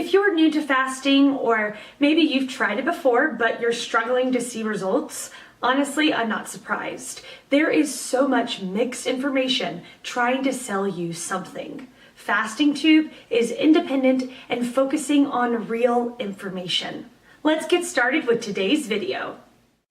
If you're new to fasting, or maybe you've tried it before, but you're struggling to see results, honestly, I'm not surprised. There is so much mixed information trying to sell you something. Fasting Tube is independent and focusing on real information. Let's get started with today's video.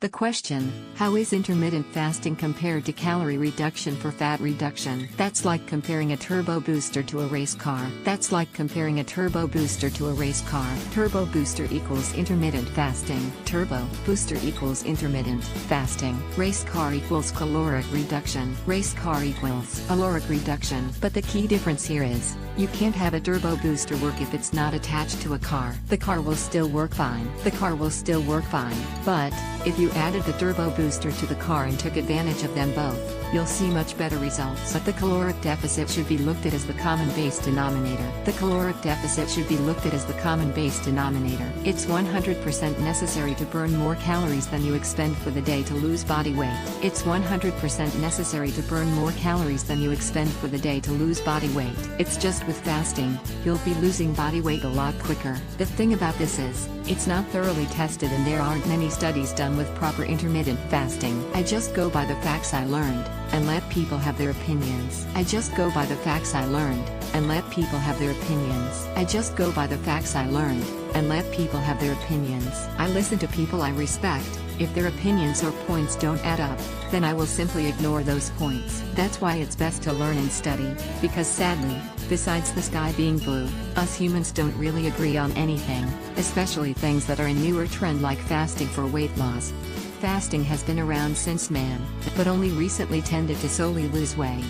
The question, how is intermittent fasting compared to calorie reduction for fat reduction? That's like comparing a turbo booster to a race car. That's like comparing a turbo booster to a race car. Turbo booster equals intermittent fasting. Turbo booster equals intermittent fasting. Race car equals caloric reduction. Race car equals caloric reduction. But the key difference here is, you can't have a turbo booster work if it's not attached to a car. The car will still work fine. The car will still work fine. But if you added the turbo booster to the car and took advantage of them both, you'll see much better results. But the caloric deficit should be looked at as the common base denominator. The caloric deficit should be looked at as the common base denominator. It's 100% necessary to burn more calories than you expend for the day to lose body weight. It's 100% necessary to burn more calories than you expend for the day to lose body weight. It's just with fasting, you'll be losing body weight a lot quicker. The thing about this is, it's not thoroughly tested and there aren't many studies done with proper intermittent fasting. I just go by the facts I learned, and let people have their opinions. I just go by the facts I learned, and let people have their opinions. I just go by the facts I learned, and let people have their opinions. I listen to people I respect. If their opinions or points don't add up, then I will simply ignore those points. That's why it's best to learn and study, because sadly, besides the sky being blue, us humans don't really agree on anything, especially things that are a newer trend like fasting for weight loss. Fasting has been around since man, but only recently tended to solely lose weight.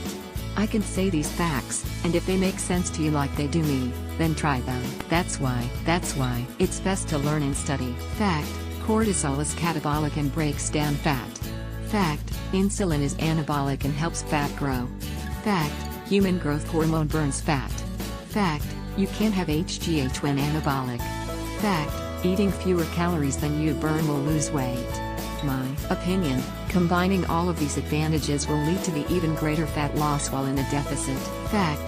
I can say these facts, and if they make sense to you like they do me, then try them. That's why it's best to learn and study. Fact: cortisol is catabolic and breaks down fat. Fact: insulin is anabolic and helps fat grow. Fact: human growth hormone burns fat. Fact: you can't have HGH when anabolic. Fact: eating fewer calories than you burn will lose weight. My opinion, combining all of these advantages will lead to the even greater fat loss while in a deficit. Fact.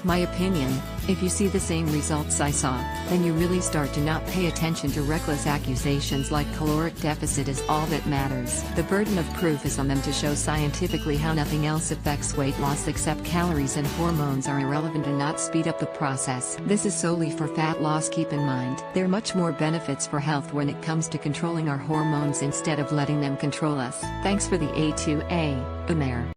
My opinion, if you see the same results I saw, then you really start to not pay attention to reckless accusations like caloric deficit is all that matters. The burden of proof is on them to show scientifically how nothing else affects weight loss except calories and hormones are irrelevant and not speed up the process. This is solely for fat loss. Keep in mind, there are much more benefits for health when it comes to controlling our hormones instead of letting them control us. Thanks for the A2A, Umair.